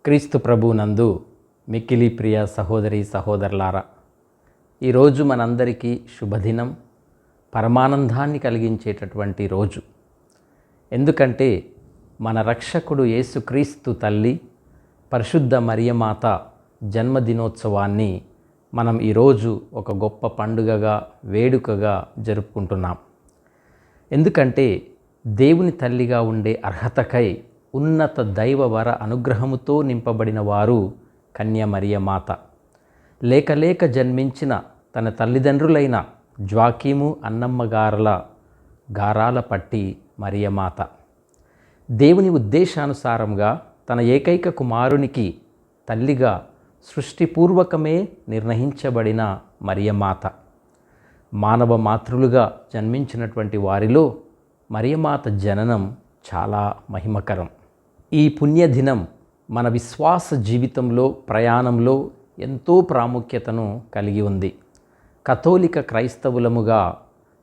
క్రీస్తు ప్రభునందు మిక్కిలి ప్రియ సహోదరి సహోదరులారా, ఈరోజు మనందరికీ శుభదినం, పరమానందాన్ని కలిగించేటటువంటి రోజు. ఎందుకంటే మన రక్షకుడు యేసుక్రీస్తు తల్లి పరిశుద్ధ మరియమాత జన్మదినోత్సవాన్ని మనం ఈరోజు ఒక గొప్ప పండుగగా, వేడుకగా జరుపుకుంటున్నాం. ఎందుకంటే దేవుని తల్లిగా ఉండే అర్హతకై ఉన్నత దైవవర అనుగ్రహముతో నింపబడిన వారు కన్య మరియమాత. లేక జన్మించిన తన తల్లిదండ్రులైన జ్వాకీము అన్నమ్మ గారాల పట్టి మరియమాత. దేవుని ఉద్దేశానుసారంగా తన ఏకైక కుమారునికి తల్లిగా సృష్టిపూర్వకమే నిర్ణయించబడిన మరియమాత. మానవ మాతృలుగా జన్మించినటువంటి వారిలో మరియమాత జననం చాలా మహిమకరం. ఈ పుణ్యదినం మన విశ్వాస జీవితంలో, ప్రయాణంలో ఎంతో ప్రాముఖ్యతను కలిగి ఉంది. కథోలిక క్రైస్తవులముగా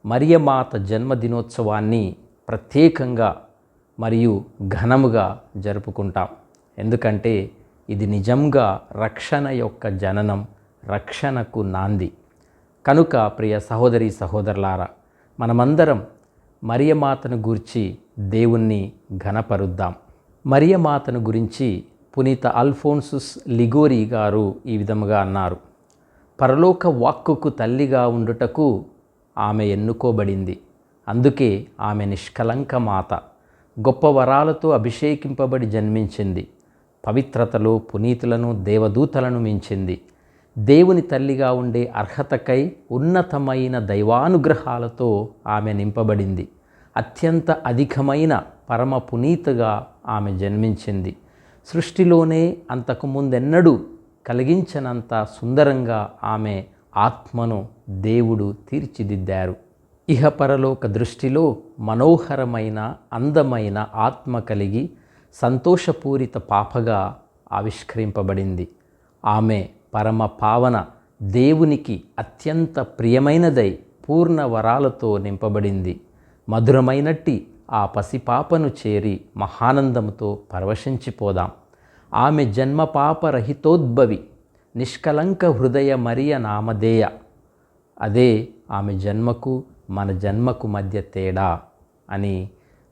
మరియమాత జన్మదినోత్సవాన్ని ప్రత్యేకంగా మరియు ఘనముగా జరుపుకుంటాం. ఎందుకంటే ఇది నిజంగా రక్షణ యొక్క జననం, రక్షణకు నాంది. కనుక ప్రియ సహోదరి సహోదరులారా, మనమందరం మరియమాతను గూర్చి దేవుణ్ణి ఘనపరుద్దాం. మరియమాతను గురించి పునీత అల్ఫోన్సుస్ లిగోరీ గారు ఈ విధముగా అన్నారు: పరలోక వాక్కుకు తల్లిగా ఉండుటకు ఆమె ఎన్నుకోబడింది. అందుకే ఆమె నిష్కలంక మాత. గొప్ప వరాలతో అభిషేకింపబడి జన్మించింది. పవిత్రతలో పునీతులను, దేవదూతలను మించింది. దేవుని తల్లిగా ఉండే అర్హతకై ఉన్నతమైన దైవానుగ్రహాలతో ఆమె నింపబడింది. అత్యంత అధికమైన పరమ పునీతగా ఆమె జన్మించింది. సృష్టిలోనే అంతకుముందెన్నడూ కలిగించనంత సుందరంగా ఆమె ఆత్మను దేవుడు తీర్చిదిద్దారు. ఇహపరలోక దృష్టిలో మనోహరమైన, అందమైన ఆత్మ కలిగి సంతోషపూరిత పాపగా ఆవిష్కరింపబడింది. ఆమె పరమ పావన, దేవునికి అత్యంత ప్రియమైనదై పూర్ణ వరాలతో నింపబడింది. మధురమైనట్టి ఆ పసిపాపను చేరి మహానందంతో పరవశించిపోదాం. ఆమె జన్మ పాపరహితోద్భవి, నిష్కలంక హృదయ మరియ నామధేయ. అదే ఆమె జన్మకు మన జన్మకు మధ్య తేడా అని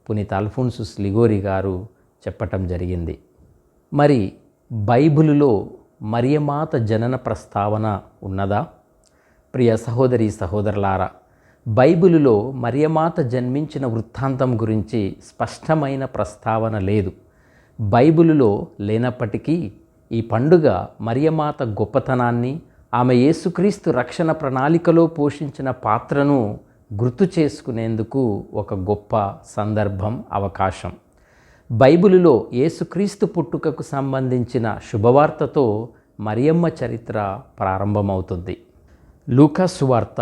పునీత అల్ఫోన్సుస్ లిగోరీ గారు చెప్పటం జరిగింది. మరి బైబిలులో మరియమాత జనన ప్రస్తావన ఉన్నదా? ప్రియ సహోదరి సహోదరులారా, బైబిలులో మరియమాత జన్మించిన వృత్తాంతం గురించి స్పష్టమైన ప్రస్తావన లేదు. బైబిలులో లేనప్పటికీ ఈ పండుగ మరియమాత గొప్పతనాన్ని, ఆమె యేసుక్రీస్తు రక్షణ ప్రణాళికలో పోషించిన పాత్రను గుర్తు చేసుకునేందుకు ఒక గొప్ప సందర్భం, అవకాశం. బైబిలులో యేసుక్రీస్తు పుట్టుకకు సంబంధించిన శుభవార్తతో మరియమ్మ చరిత్ర ప్రారంభమవుతుంది. లూకా సువార్త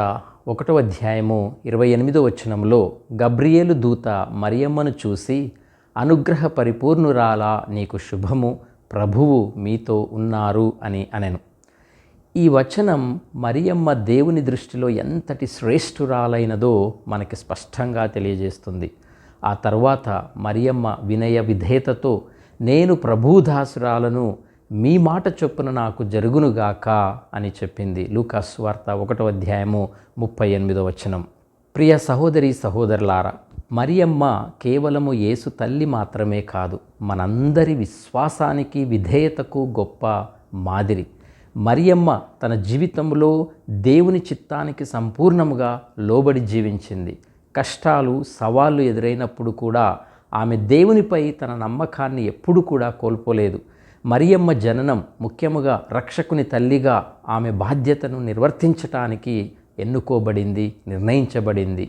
1వ అధ్యాయము 28వ వచనంలో గబ్రియేలు దూత మరియమ్మను చూసి, అనుగ్రహ పరిపూర్ణురాలా, నీకు శుభము, ప్రభువు మీతో ఉన్నారు అని అనెను. ఈ వచనం మరియమ్మ దేవుని దృష్టిలో ఎంతటి శ్రేష్ఠురాలైనదో మనకి స్పష్టంగా తెలియజేస్తుంది. ఆ తర్వాత మరియమ్మ వినయ విధేయతతో, నేను ప్రభుదాసురాలను, మీ మాట చొప్పున నాకు జరుగునుగాక అని చెప్పింది. లూకా సువార్త 1వ అధ్యాయము 38వ వచనం. ప్రియ సహోదరి సహోదరులారా, మరియమ్మ కేవలము యేసు తల్లి మాత్రమే కాదు, మనందరి విశ్వాసానికి, విధేయతకు గొప్ప మాదిరి. మరియమ్మ తన జీవితంలో దేవుని చిత్తానికి సంపూర్ణముగా లోబడి జీవించింది. కష్టాలు, సవాళ్ళు ఎదురైనప్పుడు కూడా ఆమె దేవునిపై తన నమ్మకాన్ని ఎప్పుడు కూడా కోల్పోలేదు. మరియమ్మ జననం ముఖ్యముగా రక్షకుని తల్లిగా ఆమె బాధ్యతను నిర్వర్తించటానికి ఎన్నుకోబడింది, నిర్ణయించబడింది.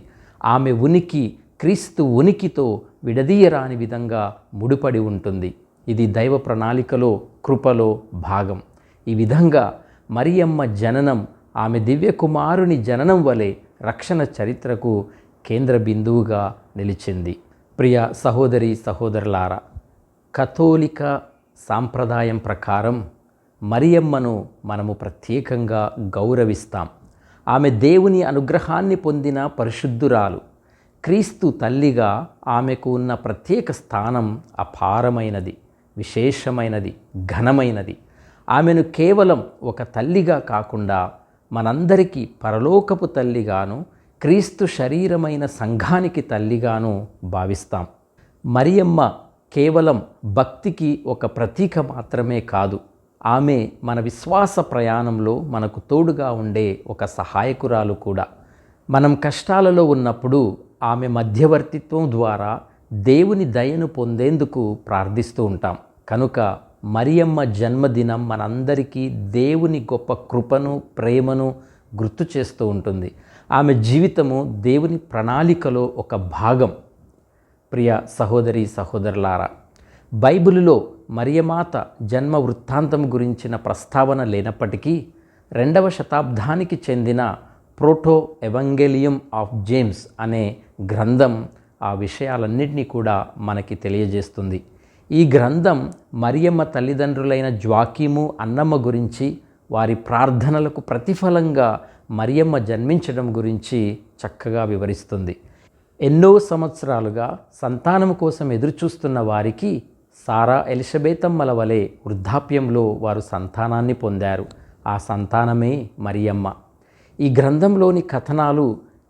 ఆమె ఉనికి క్రీస్తు ఉనికితో విడదీయరాని విధంగా ముడిపడి ఉంటుంది. ఇది దైవ ప్రణాళికలో, కృపలో భాగం. ఈ విధంగా మరియమ్మ జననం ఆమె దివ్య కుమారుని జననం వలె రక్షణ చరిత్రకు కేంద్ర బిందువుగా నిలిచింది. ప్రియ సహోదరి సహోదరులారా, కథోలిక సాంప్రదాయం ప్రకారం మరియమ్మను మనము ప్రత్యేకంగా గౌరవిస్తాం. ఆమె దేవుని అనుగ్రహాన్ని పొందిన పరిశుద్ధురాలు. క్రీస్తు తల్లిగా ఆమెకు ఉన్న ప్రత్యేక స్థానం అపారమైనది. విశేషమైనది, ఘనమైనది. ఆమెను కేవలం ఒక తల్లిగా కాకుండా మనందరికీ పరలోకపు తల్లిగాను, క్రీస్తు శరీరమైన సంఘానికి తల్లిగాను భావిస్తాం. మరియమ్మ కేవలం భక్తికి ఒక ప్రతీక మాత్రమే కాదు, ఆమె మన విశ్వాస ప్రయాణంలో మనకు తోడుగా ఉండే ఒక సహాయకురాలు కూడా. మనం కష్టాలలో ఉన్నప్పుడు ఆమె మధ్యవర్తిత్వం ద్వారా దేవుని దయను పొందేందుకు ప్రార్థిస్తూ ఉంటాం. కనుక మరియమ్మ జన్మదినం మనందరికీ దేవుని గొప్ప కృపను, ప్రేమను గుర్తు చేస్తూ ఉంటుంది. ఆమె జీవితము దేవుని ప్రణాళికలో ఒక భాగం. ప్రియ సహోదరి సహోదరులారా, బైబిలులో మరియమాత జన్మ వృత్తాంతం గురించిన ప్రస్తావన లేనప్పటికీ 2వ శతాబ్దానికి చెందిన ప్రోటో ఎవెంగేలియం ఆఫ్ జేమ్స్ అనే గ్రంథం ఆ విషయాలన్నింటినీ కూడా మనకి తెలియజేస్తుంది. ఈ గ్రంథం మరియమ్మ తల్లిదండ్రులైన జ్వాకీము, అన్నమ్మ గురించి, వారి ప్రార్థనలకు ప్రతిఫలంగా మరియమ్మ జన్మించడం గురించి చక్కగా వివరిస్తుంది. ఎన్నో సంవత్సరాలుగా సంతానం కోసం ఎదురుచూస్తున్న వారికి సారా ఎలిజబెతమ్మల వలె వృద్ధాప్యంలో వారు సంతానాన్ని పొందారు. ఆ సంతానమే మరియమ్మ. ఈ గ్రంథంలోని కథనాలు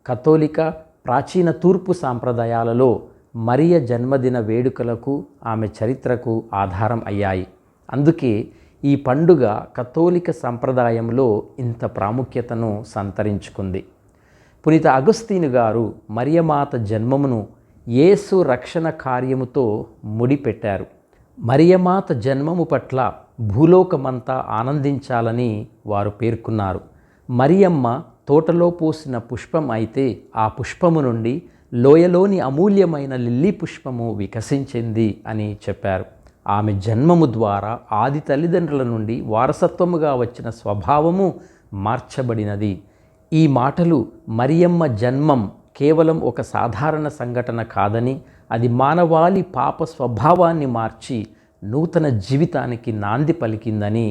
కథోలిక, ప్రాచీన తూర్పు సాంప్రదాయాలలో మరియ జన్మదిన వేడుకలకు, ఆమె చరిత్రకు ఆధారం అయ్యాయి. అందుకే ఈ పండుగ కథోలిక సంప్రదాయంలో ఇంత ప్రాముఖ్యతను సంతరించుకుంది. పునీత అగస్తీను గారు మరియమాత జన్మమును యేసు రక్షణ కార్యముతో ముడిపెట్టారు. మరియమాత జన్మము పట్ల భూలోకమంతా ఆనందించాలని వారు పేర్కొన్నారు. మరియమ్మ తోటలో పూసిన పుష్పం అయితే ఆ పుష్పము నుండి లోయలోని అమూల్యమైన లిల్లీ పుష్పము వికసించింది అని చెప్పారు. ఆమె జన్మము ద్వారా ఆది తల్లిదండ్రుల నుండి వారసత్వముగా వచ్చిన స్వభావము మార్చబడినది. ఈ మాటలు మరియమ్మ జన్మం కేవలం ఒక సాధారణ సంఘటన కాదని, అది మానవాళి పాప స్వభావాన్ని మార్చి నూతన జీవితానికి నాంది పలికిందని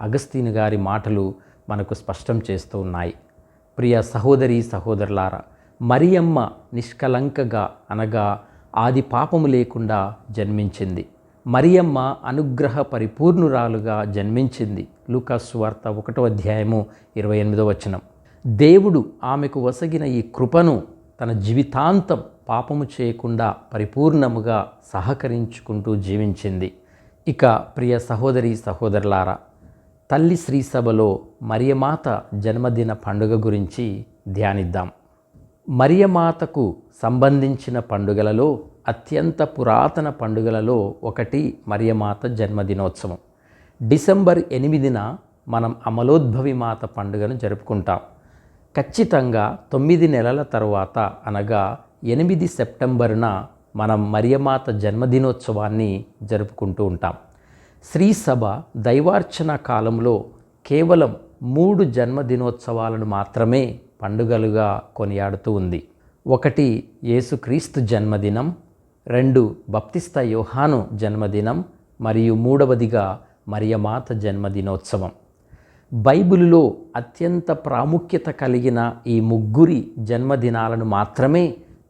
అగస్తీను గారి మాటలు మనకు స్పష్టం చేస్తూ ఉన్నాయి. ప్రియ సహోదరి సహోదరులారా, మరియమ్మ నిష్కలంకగా అనగా ఆది పాపము లేకుండా జన్మించింది. మరియమ్మ అనుగ్రహ పరిపూర్ణురాలుగా జన్మించింది. లూకాసు సువార్త 1వ అధ్యాయము 28వ వచనం. దేవుడు ఆమెకు వసగిన ఈ కృపను తన జీవితాంతం పాపము చేయకుండా పరిపూర్ణముగా సహకరించుకుంటూ జీవించింది. ఇక ప్రియ సహోదరి సహోదరులారా, తల్లి శ్రీసభలో మరియమాత జన్మదిన పండుగ గురించి ధ్యానిద్దాం. మరియమాతకు సంబంధించిన పండుగలలో అత్యంత పురాతన పండుగలలో ఒకటి మరియమాత జన్మదినోత్సవం. డిసెంబర్ 8న మనం అమలోద్భవి మాత పండుగను జరుపుకుంటాం. ఖచ్చితంగా 9 నెలల తరువాత అనగా 8 సెప్టెంబర్న మనం మరియమాత జన్మదినోత్సవాన్ని జరుపుకుంటూ ఉంటాం. శ్రీసభ దైవార్చన కాలంలో కేవలం 3 జన్మదినోత్సవాలను మాత్రమే పండుగలుగా కొనియాడుతూ ఉంది. ఒకటి యేసుక్రీస్తు జన్మదినం, 2 బప్తిస్తా యోహాను జన్మదినం మరియు 3వదిగా మరియమాత జన్మదినోత్సవం. బైబిలులో అత్యంత ప్రాముఖ్యత కలిగిన ఈ 3 జన్మదినాలను మాత్రమే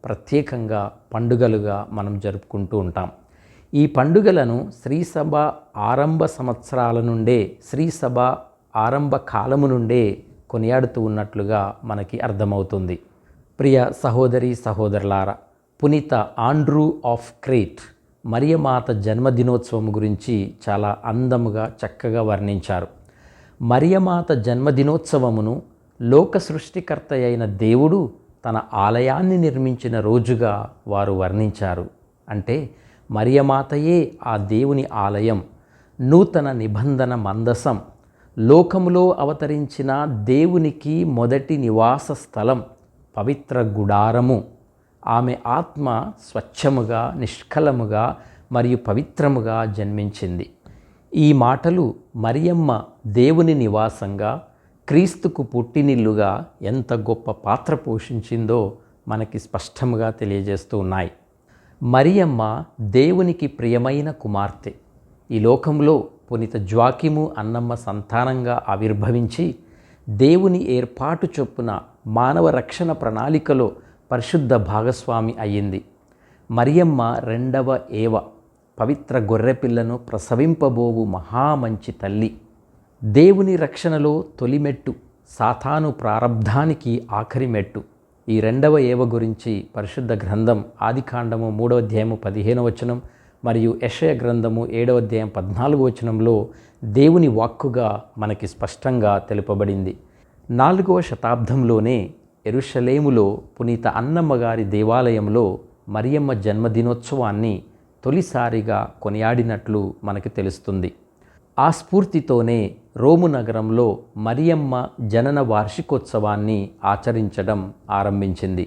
ప్రత్యేకంగా పండుగలుగా మనం జరుపుకుంటూ ఉంటాం. ఈ పండుగలను శ్రీసభ ఆరంభ సంవత్సరాల నుండే, శ్రీసభ ఆరంభ కాలము నుండే కొనియాడుతూ ఉన్నట్లుగా మనకి అర్థమవుతుంది. ప్రియ సహోదరి సహోదరులారా, పునీత ఆండ్రూ ఆఫ్ క్రేట్ మరియమాత జన్మదినోత్సవం గురించి చాలా అందముగా చక్కగా వర్ణించారు. మరియమాత జన్మదినోత్సవమును లోక సృష్టికర్త అయిన దేవుడు తన ఆలయాన్ని నిర్మించిన రోజుగా వారు వర్ణించారు. అంటే మరియమాతయే ఆ దేవుని ఆలయం, నూతన నిబంధన మందసం, లోకములో అవతరించిన దేవునికి మొదటి నివాస స్థలం, పవిత్ర గుడారము. ఆమె ఆత్మ స్వచ్ఛముగా, నిష్కలముగా మరియు పవిత్రముగా జన్మించింది. ఈ మాటలు మరియమ్మ దేవుని నివాసంగా, క్రీస్తుకు పుట్టినిల్లుగా ఎంత గొప్ప పాత్ర పోషించిందో మనకి స్పష్టంగా తెలియజేస్తూ ఉన్నాయి. మరియమ్మ దేవునికి ప్రియమైన కుమార్తె. ఈ లోకంలో పునీత జ్వాకీము, అన్నమ్మ సంతానంగా ఆవిర్భవించి దేవుని ఏర్పాటు చొప్పున మానవ రక్షణ ప్రణాళికలో పరిశుద్ధ భాగస్వామి అయ్యింది. మరియమ్మ 2వ ఏవ, పవిత్ర గొర్రెపిల్లను ప్రసవింపబోవు మహామంచి తల్లి. దేవుని రక్షణలో తొలిమెట్టు, సాతాను ప్రారబ్ధానికి ఆఖరి మెట్టు. ఈ రెండవ ఏవ గురించి పరిశుద్ధ గ్రంథం ఆదికాండము 3వ అధ్యాయము 15వ వచనం మరియు యెషయా గ్రంథము 7వ అధ్యాయం 14వ వచనంలో దేవుని వాక్కుగా మనకి స్పష్టంగా తెలుపబడింది. 4వ శతాబ్దంలోనే యెరూషలేములో పునీత అన్నమ్మ గారి దేవాలయంలో మరియమ్మ జన్మదినోత్సవాన్ని తొలిసారిగా కొనియాడినట్లు మనకి తెలుస్తుంది. ఆ స్ఫూర్తితోనే రోము నగరంలో మరియమ్మ జనన వార్షికోత్సవాన్ని ఆచరించడం ఆరంభించింది.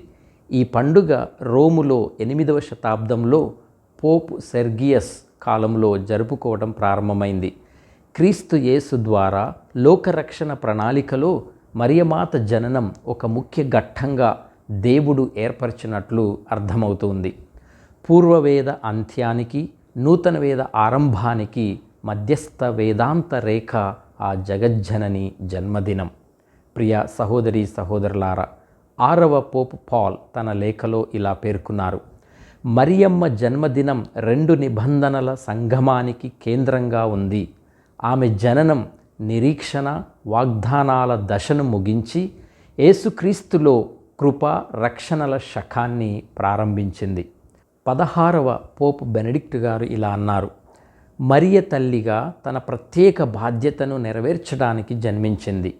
ఈ పండుగ రోములో 8వ శతాబ్దంలో పోప్ సెర్గియస్ కాలంలో జరుపుకోవడం ప్రారంభమైంది. క్రీస్తు యేసు ద్వారా లోకరక్షణ ప్రణాళికలో మరియమాత జననం ఒక ముఖ్య ఘట్టంగా దేవుడు ఏర్పరిచినట్లు అర్థమవుతుంది. పూర్వవేద అంత్యానికి, నూతన వేద ఆరంభానికి మధ్యస్థ వేదాంత రేఖ ఆ జగజ్జనని జన్మదినం. ప్రియ సహోదరి సహోదరులారా, 6వ పోప్ పాల్ తన లేఖలో ఇలా పేర్కొన్నారు: మరియమ్మ జన్మదినం 2 నిబంధనల సంగమానికి కేంద్రంగా ఉంది. ఆమె జననం నిరీక్షణ, వాగ్దానాల దశను ముగించి యేసుక్రీస్తులో కృప, రక్షణల శకాన్ని ప్రారంభించింది. 16వ పోప్ బెనడిక్ట్ గారు ఇలా అన్నారు: మరియ తల్లిగా తన ప్రత్యేక బాధ్యతను నెరవేర్చడానికి జన్మించింది.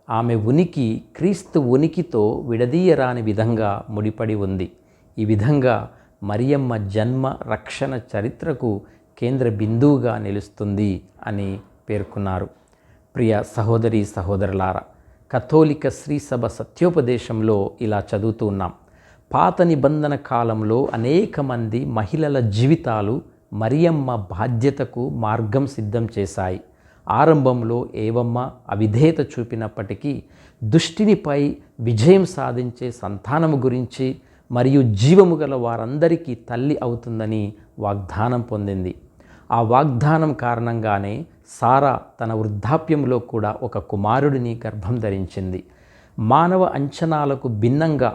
ఆమె ఉనికి క్రీస్తు ఉనికితో విడదీయరాని విధంగా ముడిపడి ఉంది. ఈ విధంగా మరియమ్మ జన్మ, రక్షణ చరిత్రకు కేంద్ర బిందువుగా నిలుస్తుంది అని పేర్కొన్నారు. ప్రియ సహోదరి సహోదరులారా, కథోలిక శ్రీసభ సత్యోపదేశంలో ఇలా చదువుతూ ఉన్నాం: పాత నిబంధన కాలంలో అనేక మంది మహిళల జీవితాలు మరియమ్మ బాధ్యతకు మార్గం సిద్ధం చేశాయి. ఆరంభంలో ఏవమ్మ అవిధేయత చూపినప్పటికీ దుష్టినిపై విజయం సాధించే సంతానము గురించి మరియు జీవము గల వారందరికీ తల్లి అవుతుందని వాగ్దానం పొందింది. ఆ వాగ్దానం కారణంగానే సారా తన వృద్ధాప్యంలో కూడా ఒక కుమారుడిని గర్భం ధరించింది. మానవ అంచనాలకు భిన్నంగా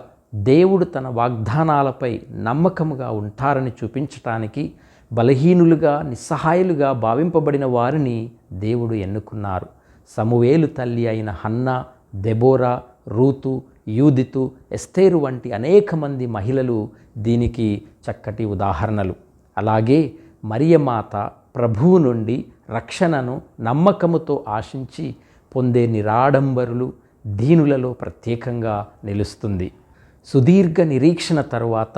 దేవుడు తన వాగ్దానాలపై నమ్మకముగా ఉంటారని చూపించటానికి బలహీనులుగా, నిస్సహాయులుగా భావింపబడిన వారిని దేవుడు ఎన్నుకున్నారు. సమూయేలు తల్లి అయిన హన్నా, దెబోరా, రూతు, యూదితు, ఎస్తేరు వంటి అనేక మంది మహిళలు దీనికి చక్కటి ఉదాహరణలు. అలాగే మరియమాత ప్రభువు నుండి రక్షణను నమ్మకముతో ఆశించి పొందే నిరాడంబరులు, దీనులలో ప్రత్యేకంగా నిలుస్తుంది. సుదీర్ఘ నిరీక్షణ తరువాత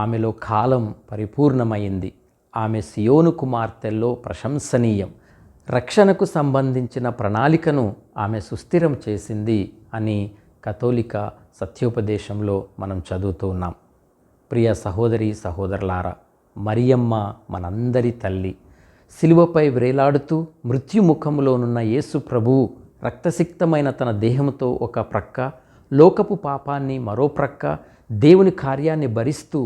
ఆమెలో కాలం పరిపూర్ణమైంది. ఆమె సియోను కుమార్తెల్లో ప్రశంసనీయం. రక్షణకు సంబంధించిన ప్రణాళికను ఆమె సుస్థిరం చేసింది అని కథోలిక సత్యోపదేశంలో మనం చదువుతూ ఉన్నాం. ప్రియ సహోదరి సహోదరులారా, మరియమ్మ మనందరి తల్లి. శిలువపై వ్రేలాడుతూ మృత్యుముఖములోనున్న యేసు ప్రభువు రక్తసిక్తమైన తన దేహంతో ఒక ప్రక్క, లోకపు పాపాన్ని మరో ప్రక్క, దేవుని కార్యాన్ని భరిస్తూ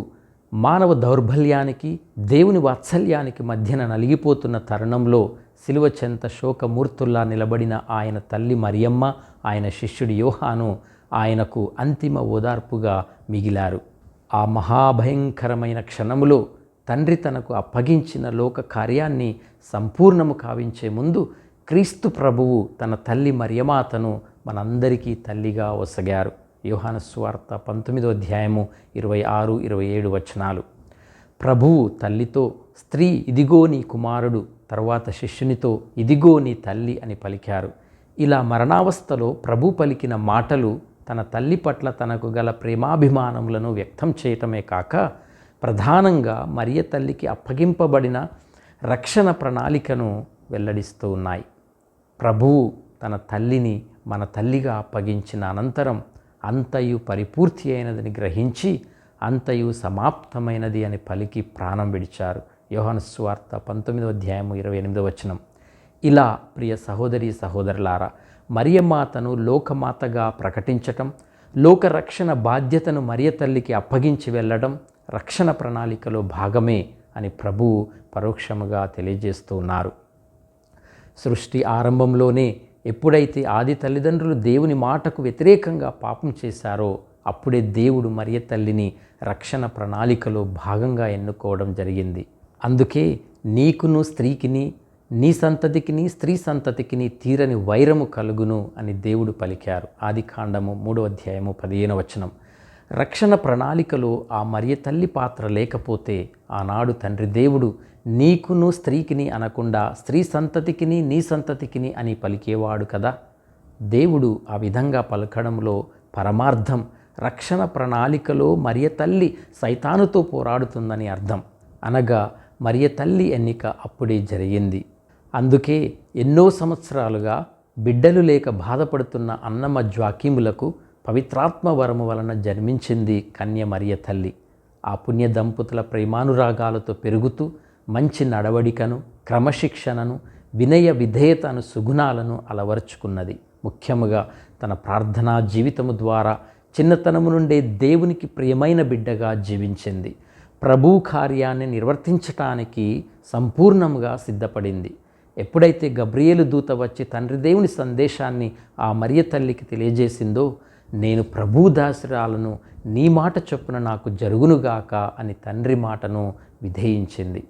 మానవ దౌర్బల్యానికి, దేవుని వాత్సల్యానికి మధ్యన నలిగిపోతున్న తరుణంలో శిలువ చెంత శోకమూర్తుల్లా నిలబడిన ఆయన తల్లి మరియమ్మ, ఆయన శిష్యుడి యోహాను ఆయనకు అంతిమ ఓదార్పుగా మిగిలారు. ఆ మహాభయంకరమైన క్షణములో తండ్రి తనకు అప్పగించిన లోక కార్యాన్ని సంపూర్ణము కావించే ముందు క్రీస్తు ప్రభువు తన తల్లి మరియమాతను మనందరికీ తల్లిగా ఒసగారు. యోహాను సువార్త 19వ అధ్యాయము 26-27 వచనాలు. ప్రభువు తల్లితో, స్త్రీ ఇదిగో నీ కుమారుడు, తర్వాత శిష్యునితో ఇదిగో నీ తల్లి అని పలికారు. ఇలా మరణావస్థలో ప్రభు పలికిన మాటలు తన తల్లి పట్ల తనకు గల ప్రేమాభిమానములను వ్యక్తం చేయటమే కాక ప్రధానంగా మరియ తల్లికి అప్పగింపబడిన రక్షణ ప్రణాళికను వెల్లడిస్తూ ఉన్నాయి. ప్రభువు తన తల్లిని మన తల్లిగా అప్పగించిన అనంతరం అంతయు పరిపూర్తి అయినదని గ్రహించి అంతయు సమాప్తమైనది అని పలికి ప్రాణం విడిచారు. యోహాను సువార్త 19వ అధ్యాయము 28వ వచనం. ఇలా ప్రియ సహోదరి సహోదరులారా, మరియమాతను లోకమాతగా ప్రకటించటం, లోకరక్షణ బాధ్యతను మరియ తల్లికి అప్పగించి వెళ్ళడం రక్షణ ప్రణాళికలో భాగమే అని ప్రభువు పరోక్షముగా తెలియజేస్తూ ఉన్నారు. సృష్టి ఆరంభంలోనే ఎప్పుడైతే ఆది తల్లిదండ్రులు దేవుని మాటకు వ్యతిరేకంగా పాపం చేశారో అప్పుడే దేవుడు మరియ తల్లిని రక్షణ ప్రణాళికలో భాగంగా ఎన్నుకోవడం జరిగింది. అందుకే నీకును స్త్రీకిని, నీ సంతతికిని స్త్రీ సంతతికిని తీరని వైరము కలుగును అని దేవుడు పలికారు. ఆదికాండము 3వ అధ్యాయము 15వ వచనం. రక్షణ ప్రణాళికలో ఆ మరియ తల్లి పాత్ర లేకపోతే ఆనాడు తండ్రి దేవుడు నీకును స్త్రీకిని అనకుండా స్త్రీ సంతతికిని నీ సంతతికిని అని పలికేవాడు కదా. దేవుడు ఆ విధంగా పలకడంలో పరమార్థం రక్షణ ప్రణాళికలో మరియ తల్లి సైతానుతో పోరాడుతుందని అర్థం. అనగా మరియ తల్లి ఎన్నిక అప్పుడే జరిగింది. అందుకే ఎన్నో సంవత్సరాలుగా బిడ్డలు లేక బాధపడుతున్న అన్నమ్మ జ్వాకీములకు పవిత్రాత్మ వరము వలన జన్మించింది కన్య మరియ తల్లి. ఆ పుణ్య దంపతుల ప్రేమానురాగాలతో పెరుగుతూ మంచి నడవడికను, క్రమశిక్షణను, వినయ విధేయతను సుగుణాలను అలవరుచుకున్నది. ముఖ్యముగా తన ప్రార్థనా జీవితము ద్వారా చిన్నతనము నుండే దేవునికి ప్రియమైన బిడ్డగా జీవించింది. ప్రభు కార్యాన్ని నిర్వర్తించటానికి సంపూర్ణంగా సిద్ధపడింది. ఎప్పుడైతే గబ్రియేలు దూత వచ్చి తండ్రి దేవుని సందేశాన్ని ఆ మరియ తల్లికి తెలియజేసిందో, నేను ప్రభు దాసురాలను, నీ మాట చొప్పున నాకు జరుగునుగాక అని తండ్రి మాటను విధేయించింది.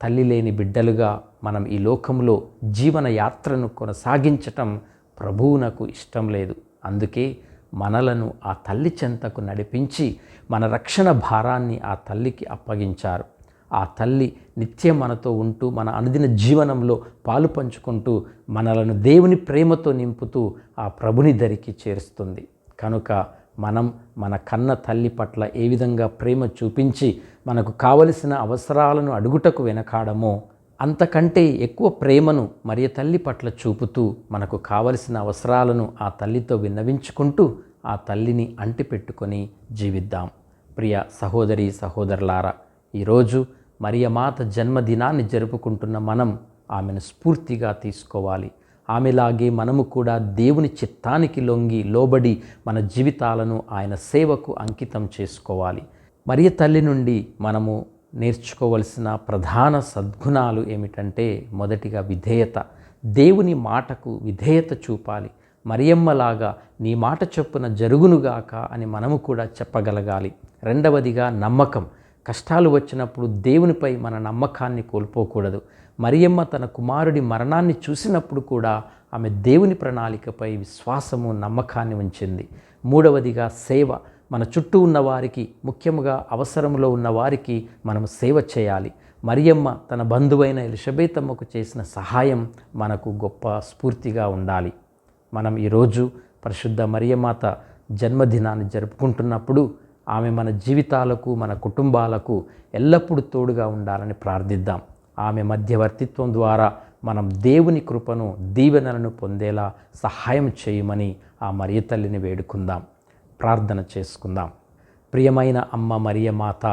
తల్లి లేని బిడ్డలుగా మనం ఈ లోకంలో జీవన యాత్రను కొనసాగించటం ప్రభువునకు ఇష్టం లేదు. అందుకే మనలను ఆ తల్లి చెంతకు నడిపించి మన రక్షణ భారాన్ని ఆ తల్లికి అప్పగించారు. ఆ తల్లి నిత్యం మనతో ఉంటూ మన అనుదిన జీవనంలో పాలు పంచుకుంటూ మనలను దేవుని ప్రేమతో నింపుతూ ఆ ప్రభుని దరికి చేరుస్తుంది. కనుక మనం మన కన్న తల్లి పట్ల ఏ విధంగా ప్రేమ చూపించి మనకు కావలసిన అవసరాలను అడుగుటకు వెనకాడమో, అంతకంటే ఎక్కువ ప్రేమను మరియ తల్లి పట్ల చూపుతూ మనకు కావలసిన అవసరాలను ఆ తల్లితో విన్నవించుకుంటూ ఆ తల్లిని అంటిపెట్టుకొని జీవిద్దాం. ప్రియ సహోదరి సహోదరులారా, ఈరోజు మరియమాత జన్మదినాన్ని జరుపుకుంటున్న మనం ఆమెను స్ఫూర్తిగా తీసుకోవాలి. ఆమెలాగే మనము కూడా దేవుని చిత్తానికి లొంగి లోబడి మన జీవితాలను ఆయన సేవకు అంకితం చేసుకోవాలి. మరియ తల్లి నుండి మనము నేర్చుకోవలసిన ప్రధాన సద్గుణాలు ఏమిటంటే, మొదటిగా విధేయత. దేవుని మాటకు విధేయత చూపాలి. మరియమ్మలాగా నీ మాట చొప్పున జరుగునుగాక అని మనము కూడా చెప్పగలగాలి. రెండవదిగా నమ్మకం. కష్టాలు వచ్చినప్పుడు దేవునిపై మన నమ్మకాన్ని కోల్పోకూడదు. మరియమ్మ తన కుమారుడి మరణాన్ని చూసినప్పుడు కూడా ఆమె దేవుని ప్రణాళికపై విశ్వాసము, నమ్మకాన్ని ఉంచింది. మూడవదిగా సేవ. మన చుట్టూ ఉన్నవారికి, ముఖ్యంగా అవసరంలో ఉన్నవారికి మనం సేవ చేయాలి. మరియమ్మ తన బంధువైన ఎలిజబెతమ్మకు చేసిన సహాయం మనకు గొప్ప స్ఫూర్తిగా ఉండాలి. మనం ఈరోజు పరిశుద్ధ మరియమాత జన్మదినాన్ని జరుపుకుంటున్నప్పుడు ఆమె మన జీవితాలకు, మన కుటుంబాలకు ఎల్లప్పుడూ తోడుగా ఉండాలని ప్రార్థిద్దాం. ఆమె మధ్యవర్తిత్వం ద్వారా మనం దేవుని కృపను, దీవెనలను పొందేలా సహాయం చేయమని ఆ మరియ తల్లిని వేడుకుందాం. ప్రార్థన చేసుకుందాం. ప్రియమైన అమ్మ మరియమాత,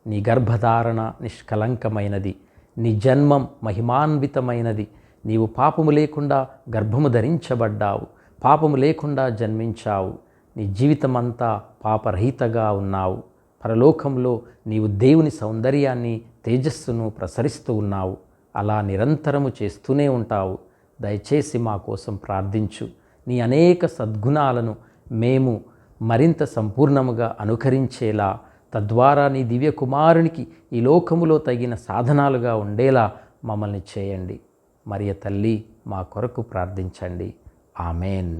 నీ గర్భధారణ నిష్కలంకమైనది, నీ జన్మం మహిమాన్వితమైనది. నీవు పాపము లేకుండా గర్భము ధరించబడ్డావు, పాపము లేకుండా జన్మించావు. నీ జీవితమంతా పాపరహితగా ఉన్నావు. పరలోకంలో నీవు దేవుని సౌందర్యాన్ని, తేజస్సును ప్రసరిస్తూ ఉన్నావు. అలా నిరంతరము చేస్తూనే ఉంటావు. దయచేసి మా కోసం ప్రార్థించు. నీ అనేక సద్గుణాలను మేము మరింత సంపూర్ణముగా అనుకరించేలా, తద్వారా నీ దివ్య కుమారునికి ఈ లోకములో తగిన సాధనాలుగా ఉండేలా మమ్మల్ని చేయండి. మరియ తల్లి, మా కొరకు ప్రార్థించండి. ఆమెన్.